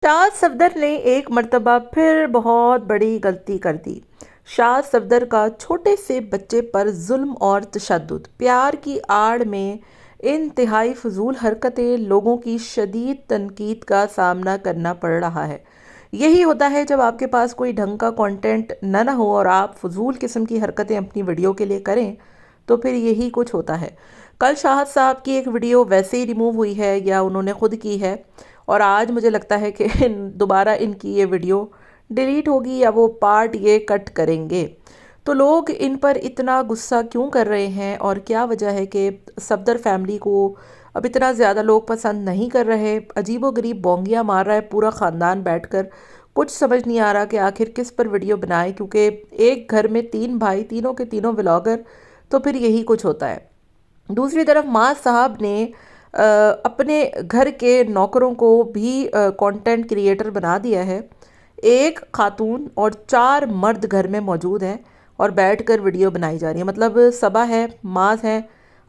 شاذ صفدر نے ایک مرتبہ پھر بہت بڑی غلطی کر دی۔ شاذ صفدر کا چھوٹے سے بچے پر ظلم اور تشدد، پیار کی آڑ میں انتہائی فضول حرکتیں، لوگوں کی شدید تنقید کا سامنا کرنا پڑ رہا ہے۔ یہی ہوتا ہے جب آپ کے پاس کوئی ڈھنگ کا کانٹینٹ نہ ہو اور آپ فضول قسم کی حرکتیں اپنی ویڈیو کے لیے کریں تو پھر یہی کچھ ہوتا ہے۔ کل شاہد صاحب کی ایک ویڈیو ویسے ہی ریموو ہوئی ہے یا انہوں نے خود کی ہے، اور آج مجھے لگتا ہے کہ دوبارہ ان کی یہ ویڈیو ڈیلیٹ ہوگی یا وہ پارٹ یہ کٹ کریں گے۔ تو لوگ ان پر اتنا غصہ کیوں کر رہے ہیں اور کیا وجہ ہے کہ صفدر فیملی کو اب اتنا زیادہ لوگ پسند نہیں کر رہے؟ عجیب و غریب بونگیاں مار رہا ہے پورا خاندان بیٹھ کر، کچھ سمجھ نہیں آ رہا کہ آخر کس پر ویڈیو بنائے، کیونکہ ایک گھر میں تین بھائی، تینوں کے تینوں ولاگر، تو پھر یہی کچھ ہوتا ہے۔ دوسری طرف ماں صاحب نے اپنے گھر کے نوکروں کو بھی کانٹینٹ کریئٹر بنا دیا ہے۔ ایک خاتون اور 4 مرد گھر میں موجود ہیں اور بیٹھ کر ویڈیو بنائی جا رہی ہے۔ مطلب صبا ہے، معاذ ہے،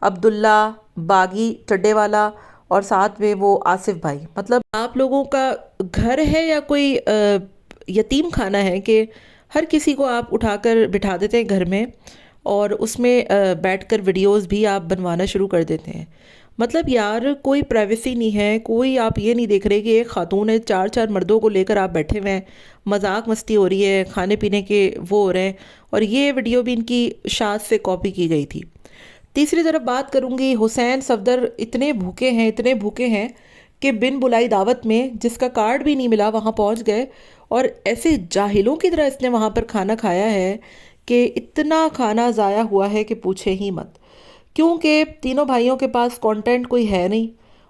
عبداللہ، باغی چڈے والا، اور ساتھ میں وہ آصف بھائی۔ مطلب آپ لوگوں کا گھر ہے یا کوئی یتیم خانہ ہے کہ ہر کسی کو آپ اٹھا کر بٹھا دیتے ہیں گھر میں اور اس میں بیٹھ کر ویڈیوز بھی آپ بنوانا شروع کر دیتے ہیں؟ مطلب یار کوئی پرائیویسی نہیں ہے، کوئی آپ یہ نہیں دیکھ رہے کہ ایک خاتون ہے، 4 مردوں کو لے کر آپ بیٹھے ہوئے ہیں، مذاق مستی ہو رہی ہے، کھانے پینے کے وہ ہو رہے ہیں، اور یہ ویڈیو بھی ان کی شاذ سے کاپی کی گئی تھی۔ تیسری طرف بات کروں گی، حسین صفدر اتنے بھوکے ہیں کہ بن بلائی دعوت میں جس کا کارڈ بھی نہیں ملا وہاں پہنچ گئے، اور ایسے جاہلوں کی طرح اس نے وہاں پر کھانا کھایا ہے کہ اتنا کھانا ضائع ہوا ہے کہ پوچھے ہی مت، کیونکہ تینوں بھائیوں کے پاس کانٹینٹ کوئی ہے نہیں،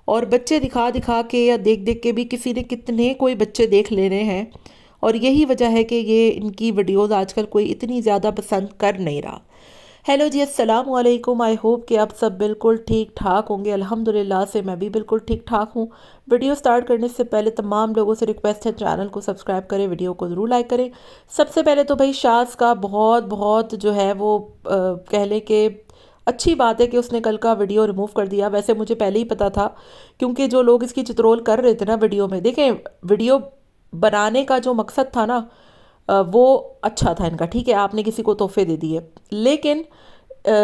اور بچے دکھا دکھا کے یا دیکھ دیکھ کے بھی کسی نے کتنے کوئی بچے دیکھ لے رہے ہیں، اور یہی وجہ ہے کہ یہ ان کی ویڈیوز آج کل کوئی اتنی زیادہ پسند کر نہیں رہا۔ ہیلو جی، السلام علیکم، آئی ہوپ کہ آپ سب بالکل ٹھیک ٹھاک ہوں گے۔ الحمدللہ سے میں بھی بالکل ٹھیک ٹھاک ہوں۔ ویڈیو سٹارٹ کرنے سے پہلے تمام لوگوں سے ریکویسٹ ہے چینل کو سبسکرائب کریں، ویڈیو کو ضرور لائک کریں۔ سب سے پہلے تو بھائی شاذ کا بہت جو ہے وہ کہہ لیں کہ اچھی بات ہے کہ اس نے کل کا ویڈیو ریموو کر دیا۔ ویسے مجھے پہلے ہی پتا تھا، کیونکہ جو لوگ اس کی چترول کر رہے تھے نا ویڈیو میں، دیکھیں ویڈیو بنانے کا جو مقصد تھا نا وہ اچھا تھا ان کا، ٹھیک ہے، آپ نے کسی کو تحفے دے دیے، لیکن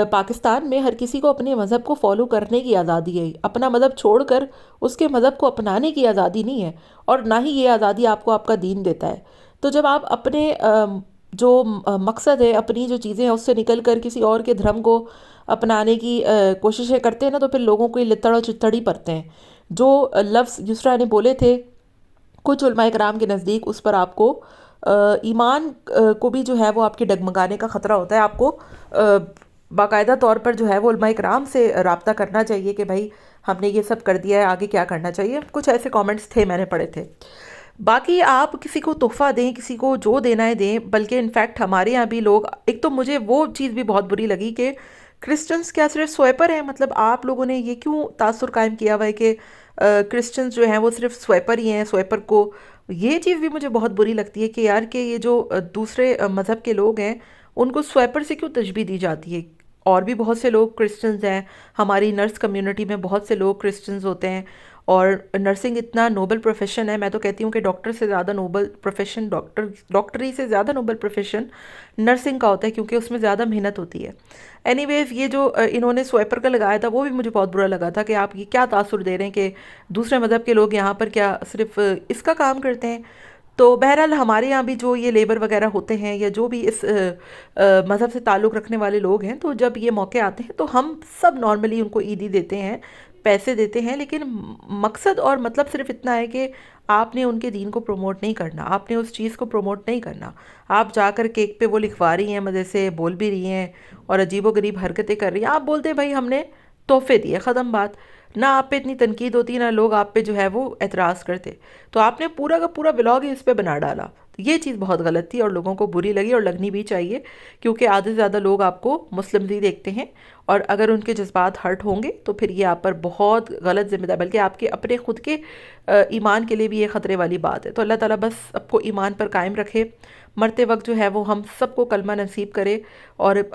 پاکستان میں ہر کسی کو اپنے مذہب کو فالو کرنے کی آزادی ہے، اپنا مذہب چھوڑ کر اس کے مذہب کو اپنانے کی آزادی نہیں ہے، اور نہ ہی یہ آزادی آپ کو آپ کا دین دیتا ہے۔ تو جب آپ اپنے جو مقصد ہے، اپنی جو چیزیں ہیں اس سے نکل کر کسی اور کے دھرم کو اپنانے کی کوششیں کرتے ہیں نا، تو پھر لوگوں کو یہ لتڑ اور چتڑ ہی پڑتے ہیں۔ جو لفظ یسرا نے بولے تھے کچھ علماء کرام کے نزدیک، اس پر آپ کو ایمان کو بھی جو ہے وہ آپ کے ڈگمگانے کا خطرہ ہوتا ہے۔ آپ کو باقاعدہ طور پر جو ہے وہ علماء کرام سے رابطہ کرنا چاہیے کہ بھائی ہم نے یہ سب کر دیا ہے، آگے کیا کرنا چاہیے۔ کچھ ایسے کامنٹس تھے، میں نے پڑھے تھے۔ باقی آپ کسی کو تحفہ دیں، کسی کو جو دینا ہے دیں، بلکہ انفیکٹ ہمارے یہاں بھی لوگ، ایک تو مجھے وہ چیز بھی بہت بری لگی کہ کرسچنز کیا صرف سویپر ہیں؟ مطلب آپ لوگوں نے یہ کیوں تاثر قائم کیا ہوا ہے کہ کرسچنز جو ہیں وہ صرف سویپر ہی ہیں، سویپر کو، یہ چیز بھی مجھے بہت بری لگتی ہے کہ یار کہ یہ جو دوسرے مذہب کے لوگ ہیں ان کو سویپر سے کیوں تشبیہ دی جاتی ہے؟ اور بھی بہت سے لوگ کرسچنز ہیں، ہماری نرس کمیونٹی میں بہت سے لوگ کرسچنز ہوتے ہیں، اور نرسنگ اتنا نوبل پروفیشن ہے، میں تو کہتی ہوں کہ ڈاکٹر سے زیادہ نوبل پروفیشن، ڈاکٹری سے زیادہ نوبل پروفیشن نرسنگ کا ہوتا ہے، کیونکہ اس میں زیادہ محنت ہوتی ہے۔ اینی ویز، یہ جو انہوں نے سویپر کا لگایا تھا وہ بھی مجھے بہت برا لگا تھا کہ آپ یہ کیا تاثر دے رہے ہیں کہ دوسرے مذہب کے لوگ یہاں پر کیا صرف اس کا کام کرتے ہیں؟ تو بہرحال ہمارے یہاں بھی جو یہ لیبر وغیرہ ہوتے ہیں یا جو بھی اس مذہب سے تعلق رکھنے والے لوگ ہیں، تو جب یہ موقع آتے ہیں تو ہم سب نارملی ان کو عیدی دیتے ہیں، پیسے دیتے ہیں، لیکن مقصد اور مطلب صرف اتنا ہے کہ آپ نے ان کے دین کو پروموٹ نہیں کرنا، آپ نے اس چیز کو پروموٹ نہیں کرنا۔ آپ جا کر کیک پہ وہ لکھوا رہی ہیں، مزے سے بول بھی رہی ہیں اور عجیب و غریب حرکتیں کر رہی ہیں، آپ بولتے ہیں بھائی ہم نے تحفے دیے، ختم بات، نہ آپ پہ اتنی تنقید ہوتی، نہ لوگ آپ پہ جو ہے وہ اعتراض کرتے۔ تو آپ نے پورا کا پورا ولاگ ہی اس پہ بنا ڈالا، یہ چیز بہت غلط تھی اور لوگوں کو بری لگی، اور لگنی بھی چاہیے، کیونکہ آدھے سے زیادہ لوگ آپ کو مسلم ہی دیکھتے ہیں، اور اگر ان کے جذبات ہرٹ ہوں گے تو پھر یہ آپ پر بہت غلط ذمہ دار، بلکہ آپ کے اپنے خود کے ایمان کے لیے بھی یہ خطرے والی بات ہے۔ تو اللہ تعالیٰ بس آپ کو ایمان پر قائم رکھے، مرتے وقت جو ہے وہ ہم سب کو کلمہ نصیب کرے، اور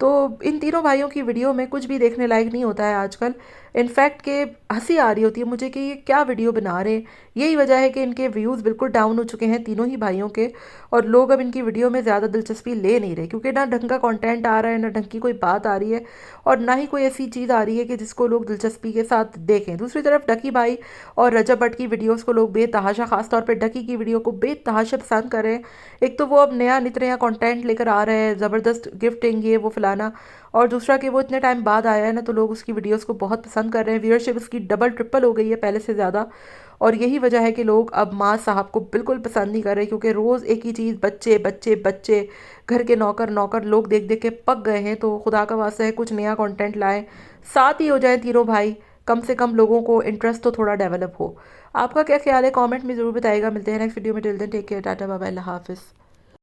تو ان تینوں بھائیوں کی ویڈیو میں کچھ بھی دیکھنے لائق نہیں ہوتا ہے آج کل، انفیکٹ کہ ہنسی آ رہی ہوتی ہے مجھے کہ یہ کیا ویڈیو بنا رہے ہیں۔ یہی وجہ ہے کہ ان کے ویوز بالکل ڈاؤن ہو چکے ہیں تینوں ہی بھائیوں کے، اور لوگ اب ان کی ویڈیو میں زیادہ دلچسپی لے نہیں رہے، کیونکہ نہ ڈھنگ کا کنٹینٹ آ رہا ہے، نہ ڈھنگ کی کوئی بات آ رہی ہے، اور نہ ہی کوئی ایسی چیز آ رہی ہے کہ جس کو لوگ دلچسپی کے ساتھ دیکھیں۔ دوسری طرف ڈکی بھائی اور رجب بٹ کی ویڈیوز کو لوگ بے تحاشا، خاص طور پہ ڈکی کی ویڈیو کو بے تحاشا پسند کر رہے ہیں۔ ایک تو وہ اب نیا نت نیا کنٹینٹ لے کر آ رہے ہیں، زبردست گفٹنگ یہ وہ فلانا، اور دوسرا کہ وہ اتنے ٹائم بعد آیا ہے نا، تو لوگ اس کی ویڈیوز کو بہت پسند کر رہے ہیں، ویورشپ اس کی ڈبل ٹرپل ہو گئی ہے پہلے سے زیادہ، اور یہی وجہ ہے کہ لوگ اب ماں صاحب کو بالکل پسند نہیں کر رہے، کیونکہ روز ایک ہی چیز، بچے بچے بچے، گھر کے نوکر نوکر، لوگ دیکھ دیکھ کے پک گئے ہیں۔ تو خدا کا واسطہ ہے کچھ نیا کنٹینٹ لائیں، ساتھ ہی ہو جائیں تینوں بھائی، کم سے کم لوگوں کو انٹرسٹ تو تھوڑا ڈیولپ ہو۔ آپ کا کیا خیال ہے؟ کامنٹ میں ضرور بتائے گا۔ ملتے ہیں نیکسٹ ویڈیو میں، till then take care, ta-ta bye bye, اللہ حافظ۔